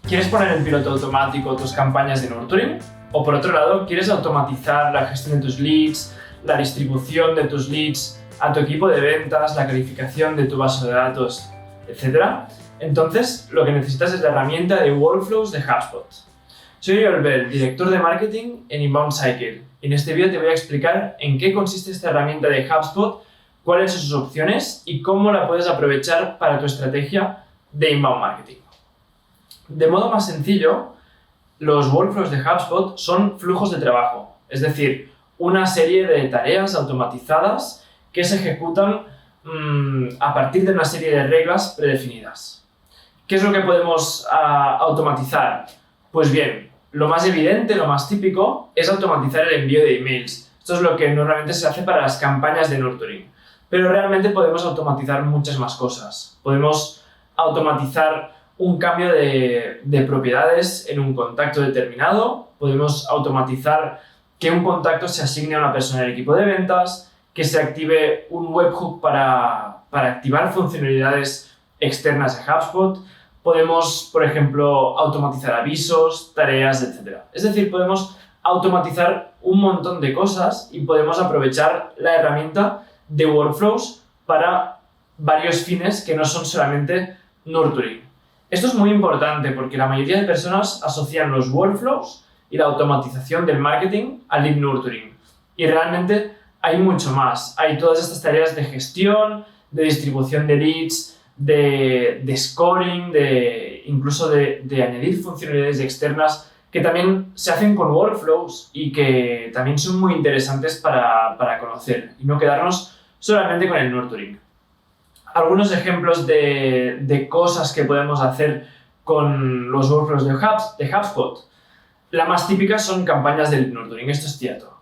¿Quieres poner en piloto automático tus campañas de nurturing? O por otro lado, ¿quieres automatizar la gestión de tus leads, la distribución de tus leads a tu equipo de ventas, la calificación de tu base de datos, etcétera? Entonces, lo que necesitas es la herramienta de Workflows de HubSpot. Soy Oriol Bell, director de marketing en Inbound Cycle, y en este vídeo te voy a explicar en qué consiste esta herramienta de HubSpot, cuáles son sus opciones y cómo la puedes aprovechar para tu estrategia de Inbound Marketing. De modo más sencillo, los workflows de HubSpot son flujos de trabajo, es decir, una serie de tareas automatizadas que se ejecutan a partir de una serie de reglas predefinidas. ¿Qué es lo que podemos automatizar? Pues bien, lo más evidente, lo más típico, es automatizar el envío de emails. Esto es lo que normalmente se hace para las campañas de nurturing. Pero realmente podemos automatizar muchas más cosas. Podemos automatizar un cambio de propiedades en un contacto determinado. Podemos automatizar que un contacto se asigne a una persona del equipo de ventas, que se active un webhook para activar funcionalidades externas de HubSpot. Podemos, por ejemplo, automatizar avisos, tareas, etc. Es decir, podemos automatizar un montón de cosas y podemos aprovechar la herramienta de Workflows para varios fines que no son solamente nurturing. Esto es muy importante porque la mayoría de personas asocian los workflows y la automatización del marketing al lead nurturing. Y realmente hay mucho más. Hay todas estas tareas de gestión, de distribución de leads, de scoring, incluso de añadir funcionalidades externas que también se hacen con workflows y que también son muy interesantes para conocer y no quedarnos solamente con el nurturing. Algunos ejemplos de cosas que podemos hacer con los workflows de HubSpot. La más típica son campañas de lead nurturing, esto es cierto.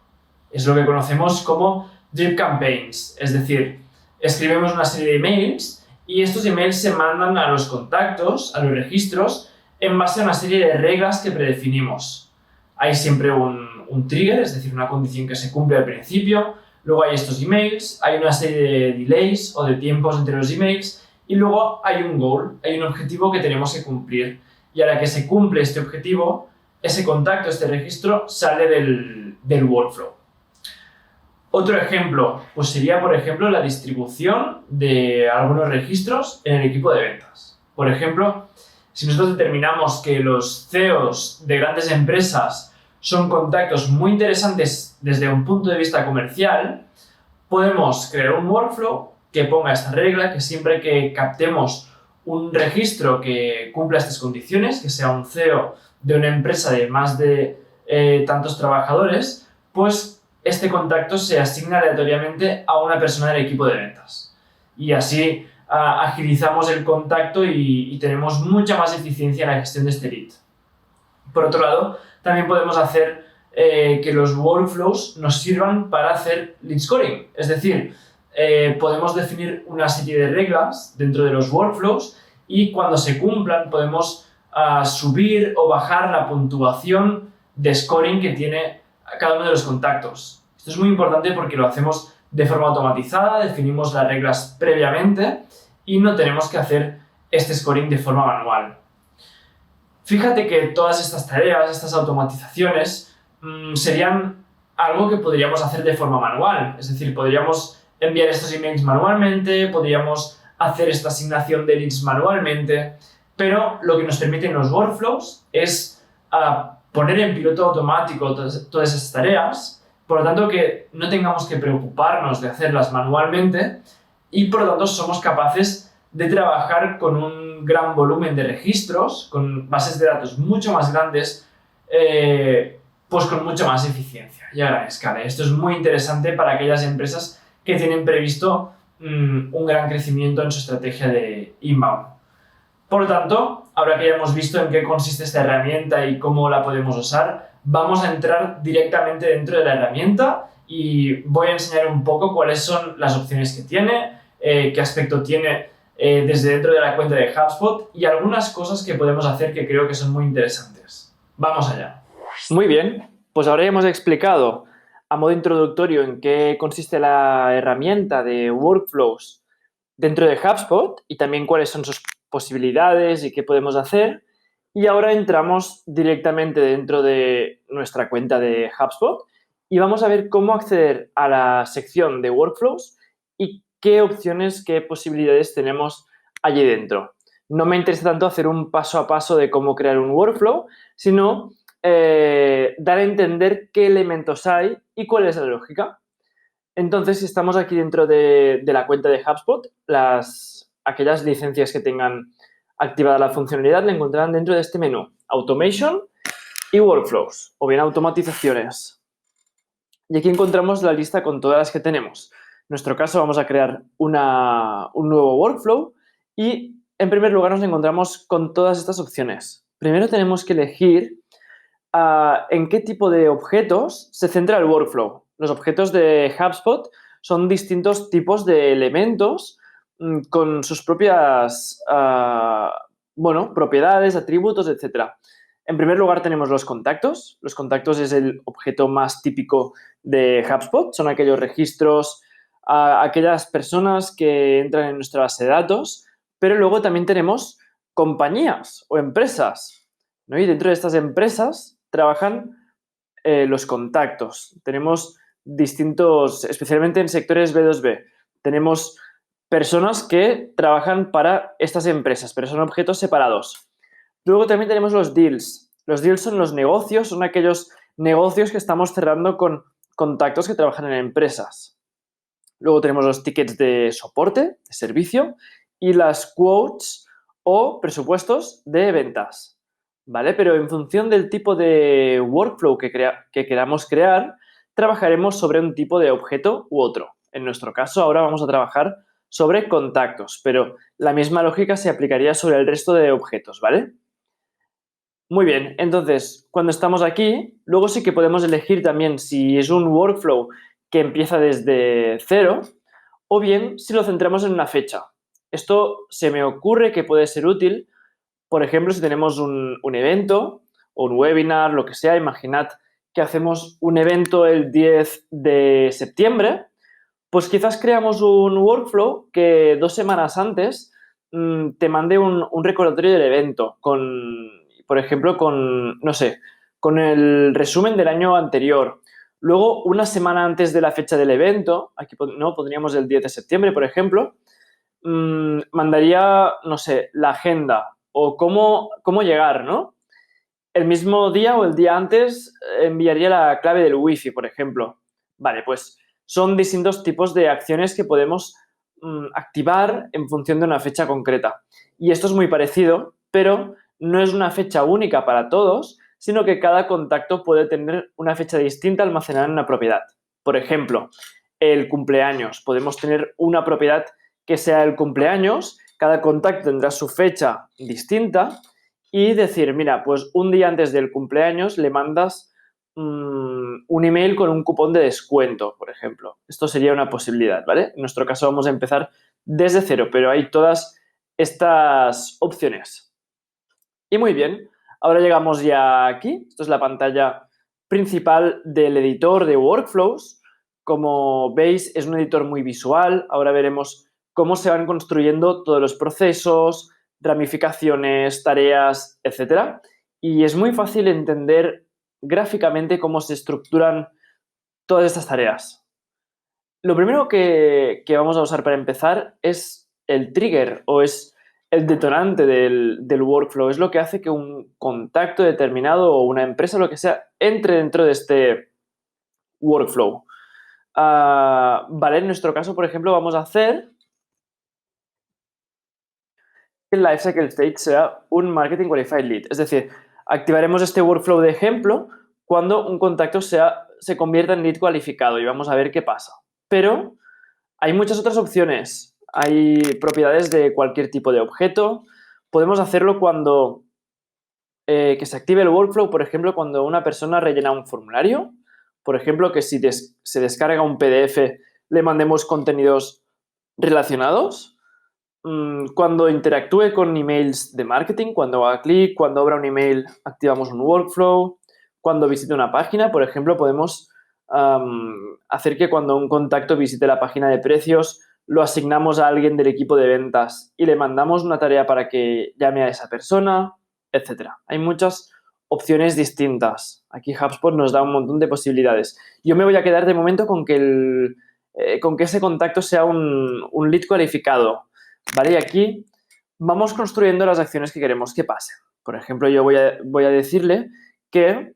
Es lo que conocemos como drip campaigns, es decir, escribimos una serie de emails y estos emails se mandan a los contactos, a los registros, en base a una serie de reglas que predefinimos. Hay siempre un trigger, es decir, una condición que se cumple al principio. Luego hay estos emails, hay una serie de delays o de tiempos entre los emails y luego hay un goal, hay un objetivo que tenemos que cumplir. Y a la que se cumple este objetivo, ese contacto, este registro, sale del workflow. Otro ejemplo, pues sería, por ejemplo, la distribución de algunos registros en el equipo de ventas. Por ejemplo, si nosotros determinamos que los CEOs de grandes empresas son contactos muy interesantes desde un punto de vista comercial, podemos crear un workflow que ponga esta regla, que siempre que captemos un registro que cumpla estas condiciones, que sea un CEO de una empresa de más de tantos trabajadores, pues este contacto se asigna aleatoriamente a una persona del equipo de ventas. Y así agilizamos el contacto y tenemos mucha más eficiencia en la gestión de este lead. Por otro lado, también podemos hacer que los workflows nos sirvan para hacer lead scoring. Es decir, podemos definir una serie de reglas dentro de los workflows y cuando se cumplan podemos subir o bajar la puntuación de scoring que tiene cada uno de los contactos. Esto es muy importante porque lo hacemos de forma automatizada, definimos las reglas previamente y no tenemos que hacer este scoring de forma manual. Fíjate que todas estas tareas, estas automatizaciones, serían algo que podríamos hacer de forma manual. Es decir, podríamos enviar estos emails manualmente, podríamos hacer esta asignación de leads manualmente, pero lo que nos permiten los workflows es poner en piloto automático todas esas tareas, por lo tanto que no tengamos que preocuparnos de hacerlas manualmente y por lo tanto somos capaces de trabajar con un gran volumen de registros, con bases de datos mucho más grandes, pues con mucha más eficiencia y a gran escala. Esto es muy interesante para aquellas empresas que tienen previsto un gran crecimiento en su estrategia de inbound. Por lo tanto, ahora que ya hemos visto en qué consiste esta herramienta y cómo la podemos usar, vamos a entrar directamente dentro de la herramienta y voy a enseñar un poco cuáles son las opciones que tiene, qué aspecto tiene desde dentro de la cuenta de HubSpot y algunas cosas que podemos hacer que creo que son muy interesantes. Vamos allá. Muy bien, pues ahora hemos explicado a modo introductorio en qué consiste la herramienta de workflows dentro de HubSpot y también cuáles son sus posibilidades y qué podemos hacer. Y ahora entramos directamente dentro de nuestra cuenta de HubSpot y vamos a ver cómo acceder a la sección de Workflows y qué opciones, qué posibilidades tenemos allí dentro. No me interesa tanto hacer un paso a paso de cómo crear un workflow, sino dar a entender qué elementos hay y cuál es la lógica. Entonces, si estamos aquí dentro de la cuenta de HubSpot, aquellas licencias que tengan activada la funcionalidad la encontrarán dentro de este menú, Automation y Workflows, o bien automatizaciones. Y aquí encontramos la lista con todas las que tenemos. En nuestro caso vamos a crear un nuevo workflow y en primer lugar nos encontramos con todas estas opciones. Primero tenemos que elegir en qué tipo de objetos se centra el workflow. Los objetos de HubSpot son distintos tipos de elementos con sus propias propiedades, atributos, etc. En primer lugar tenemos los contactos. Los contactos es el objeto más típico de HubSpot. Son aquellos registros, aquellas personas que entran en nuestra base de datos, pero luego también tenemos compañías o empresas, ¿no? Y dentro de estas empresas trabajan los contactos. Tenemos distintos, especialmente en sectores B2B, tenemos personas que trabajan para estas empresas, pero son objetos separados. Luego también tenemos los deals. Los deals son los negocios, son aquellos negocios que estamos cerrando con contactos que trabajan en empresas. Luego tenemos los tickets de soporte, de servicio, y las quotes o presupuestos de ventas, ¿vale? Pero en función del tipo de workflow que queramos crear, trabajaremos sobre un tipo de objeto u otro. En nuestro caso, ahora vamos a trabajar sobre contactos, pero la misma lógica se aplicaría sobre el resto de objetos, ¿vale? Muy bien, entonces, cuando estamos aquí, luego sí que podemos elegir también si es un workflow que empieza desde cero o bien si lo centramos en una fecha. Esto se me ocurre que puede ser útil, por ejemplo, si tenemos un evento o un webinar, lo que sea, imaginad que hacemos un evento el 10 de septiembre, pues quizás creamos un workflow que 2 semanas antes te mande un recordatorio del evento por ejemplo, no sé, con el resumen del año anterior. Luego, una semana antes de la fecha del evento, aquí no pondríamos el 10 de septiembre, por ejemplo, mandaría, no sé, la agenda o cómo llegar, ¿no? El mismo día o el día antes enviaría la clave del wifi, por ejemplo. Vale, pues son distintos tipos de acciones que podemos activar en función de una fecha concreta. Y esto es muy parecido, pero no es una fecha única para todos, sino que cada contacto puede tener una fecha distinta almacenada en una propiedad. Por ejemplo, el cumpleaños. Podemos tener una propiedad que sea el cumpleaños, cada contacto tendrá su fecha distinta y decir, mira, pues un día antes del cumpleaños le mandas un email con un cupón de descuento, por ejemplo. Esto sería una posibilidad, ¿vale? En nuestro caso vamos a empezar desde cero, pero hay todas estas opciones. Y muy bien, ahora llegamos ya aquí. Esto es la pantalla principal del editor de Workflows. Como veis, es un editor muy visual. Ahora veremos cómo se van construyendo todos los procesos, ramificaciones, tareas, etc. Y es muy fácil entender gráficamente cómo se estructuran todas estas tareas. Lo primero que vamos a usar para empezar es el trigger o es el detonante del workflow. Es lo que hace que un contacto determinado o una empresa, lo que sea, entre dentro de este workflow. Vale, en nuestro caso, por ejemplo, vamos a hacer el Lifecycle Stage será un Marketing Qualified Lead. Es decir, activaremos este workflow de ejemplo cuando un contacto se convierta en lead cualificado y vamos a ver qué pasa. Pero hay muchas otras opciones. Hay propiedades de cualquier tipo de objeto. Podemos hacerlo cuando que se active el workflow, por ejemplo, cuando una persona rellena un formulario. Por ejemplo, que si se descarga un PDF le mandemos contenidos relacionados. Cuando interactúe con emails de marketing, cuando haga clic, cuando abra un email, activamos un workflow. Cuando visite una página, por ejemplo, podemos hacer que cuando un contacto visite la página de precios, lo asignamos a alguien del equipo de ventas y le mandamos una tarea para que llame a esa persona. etcétera. Hay muchas opciones distintas. Aquí HubSpot nos da un montón de posibilidades. Yo me voy a quedar de momento con que, con que ese contacto sea un lead cualificado, ¿vale? Y aquí vamos construyendo las acciones que queremos que pasen. Por ejemplo, yo voy a decirle que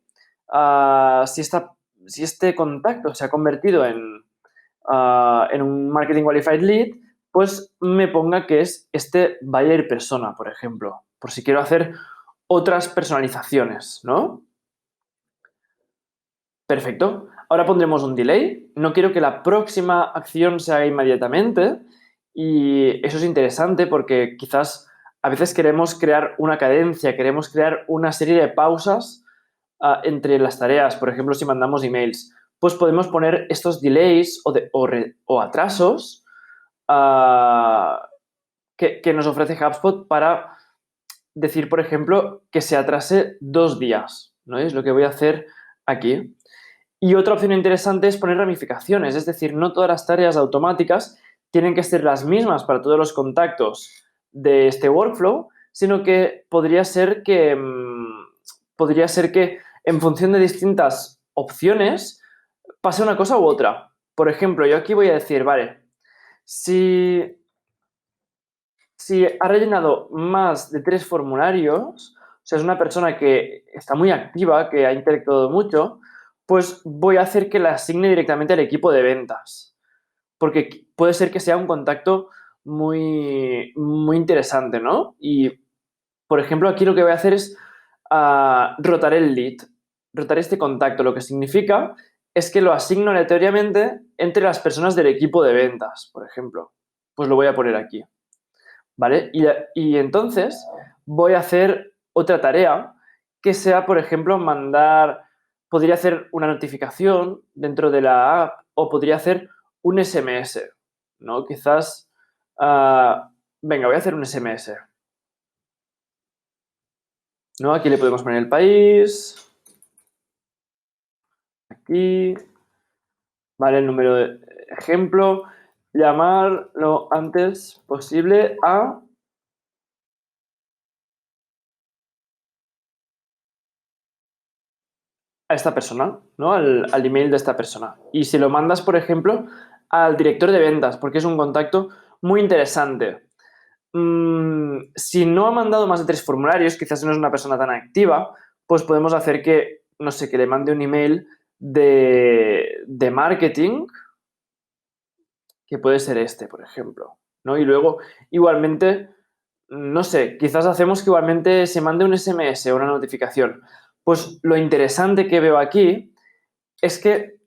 si este contacto se ha convertido en un Marketing Qualified Lead, pues me ponga que es este buyer persona, por ejemplo, por si quiero hacer otras personalizaciones, ¿no? Perfecto. Ahora pondremos un delay. No quiero que la próxima acción se haga inmediatamente y eso es interesante porque quizás a veces queremos crear una cadencia, queremos crear una serie de pausas entre las tareas. Por ejemplo, si mandamos emails, pues podemos poner estos delays o atrasos que nos ofrece HubSpot para decir, por ejemplo, que se atrase 2 días, ¿no? Es lo que voy a hacer aquí. Y otra opción interesante es poner ramificaciones, es decir, no todas las tareas automáticas tienen que ser las mismas para todos los contactos de este workflow, sino que podría ser que en función de distintas opciones pase una cosa u otra. Por ejemplo, yo aquí voy a decir, vale, si ha rellenado más de 3 formularios, o sea, es una persona que está muy activa, que ha interactuado mucho, pues voy a hacer que la asigne directamente al equipo de ventas. Porque puede ser que sea un contacto muy interesante, ¿no? Y, por ejemplo, aquí lo que voy a hacer es rotar el lead, rotar este contacto. Lo que significa es que lo asigno aleatoriamente entre las personas del equipo de ventas, por ejemplo. Pues lo voy a poner aquí. ¿Vale? Y entonces voy a hacer otra tarea que sea, por ejemplo, podría hacer una notificación dentro de la app o podría hacer un SMS, ¿no? Quizás, venga, voy a hacer un SMS, ¿no? Aquí le podemos poner el país, aquí, ¿vale? El número de ejemplo, llamar lo antes posible a esta persona, ¿no? Al email de esta persona. Y si lo mandas, por ejemplo, al director de ventas, porque es un contacto muy interesante. Si no ha mandado más de 3 formularios, quizás no es una persona tan activa, pues podemos hacer que, no sé, que le mande un email de marketing, que puede ser este, por ejemplo, ¿no? Y luego, igualmente, no sé, quizás hacemos que igualmente se mande un SMS o una notificación. Pues lo interesante que veo aquí es que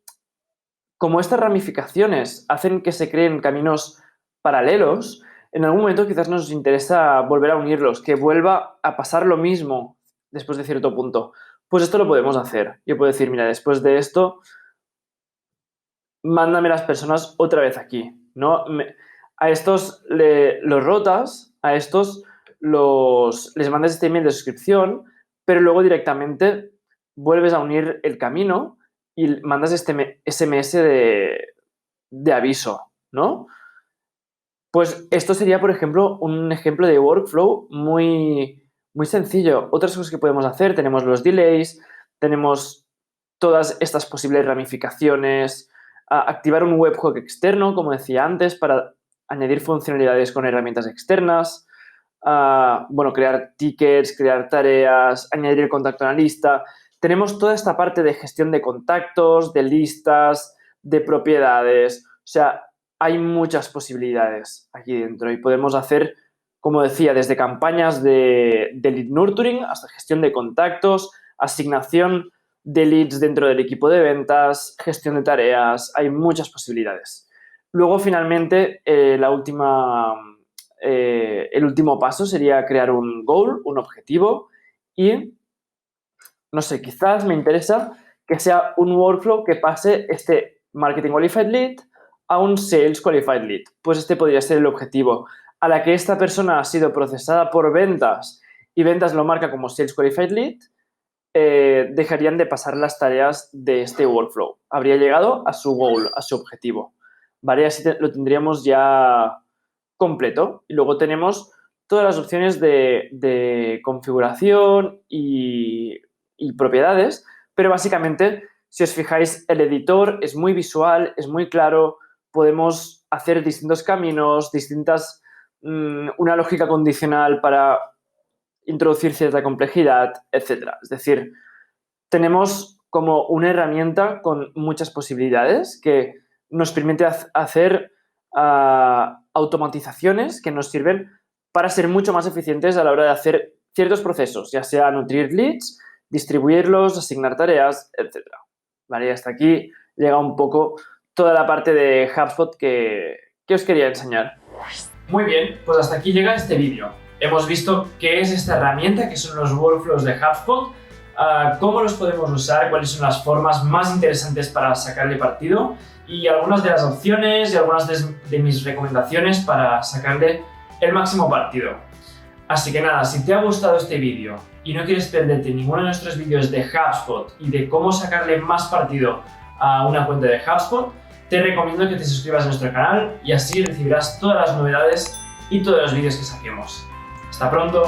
como estas ramificaciones hacen que se creen caminos paralelos, en algún momento quizás nos interesa volver a unirlos, que vuelva a pasar lo mismo después de cierto punto. Pues esto lo podemos hacer. Yo puedo decir, mira, después de esto, mándame las personas otra vez aquí, ¿no? A estos los rotas, a estos les mandas este email de suscripción, pero luego directamente vuelves a unir el camino y mandas este SMS de aviso, ¿no? Pues esto sería, por ejemplo, un ejemplo de workflow muy sencillo. Otras cosas que podemos hacer, tenemos los delays, tenemos todas estas posibles ramificaciones, activar un webhook externo, como decía antes, para añadir funcionalidades con herramientas externas, bueno, crear tickets, crear tareas, añadir el contacto a la lista. Tenemos toda esta parte de gestión de contactos, de listas, de propiedades. O sea, hay muchas posibilidades aquí dentro y podemos hacer, como decía, desde campañas de lead nurturing hasta gestión de contactos, asignación de leads dentro del equipo de ventas, gestión de tareas, hay muchas posibilidades. Luego, finalmente, el último paso sería crear un goal, un objetivo y, no sé, quizás me interesa que sea un workflow que pase este Marketing Qualified Lead a un Sales Qualified Lead. Pues este podría ser el objetivo. A la que esta persona ha sido procesada por ventas y ventas lo marca como Sales Qualified Lead, dejarían de pasar las tareas de este workflow. Habría llegado a su goal, a su objetivo. ¿Vale? Así lo tendríamos ya completo. Y luego tenemos todas las opciones de configuración y propiedades, pero básicamente, si os fijáis, el editor es muy visual, es muy claro, podemos hacer distintos caminos, una lógica condicional para introducir cierta complejidad, etc. Es decir, tenemos como una herramienta con muchas posibilidades que nos permite hacer automatizaciones que nos sirven para ser mucho más eficientes a la hora de hacer ciertos procesos, ya sea nutrir leads, distribuirlos, asignar tareas, etc. Vale, y hasta aquí llega un poco toda la parte de HubSpot que os quería enseñar. Muy bien, pues hasta aquí llega este vídeo. Hemos visto qué es esta herramienta, qué son los workflows de HubSpot, cómo los podemos usar, cuáles son las formas más interesantes para sacarle partido y algunas de las opciones y algunas de mis recomendaciones para sacarle el máximo partido. Así que nada, si te ha gustado este vídeo y no quieres perderte ninguno de nuestros vídeos de HubSpot y de cómo sacarle más partido a una cuenta de HubSpot, te recomiendo que te suscribas a nuestro canal y así recibirás todas las novedades y todos los vídeos que saquemos. ¡Hasta pronto!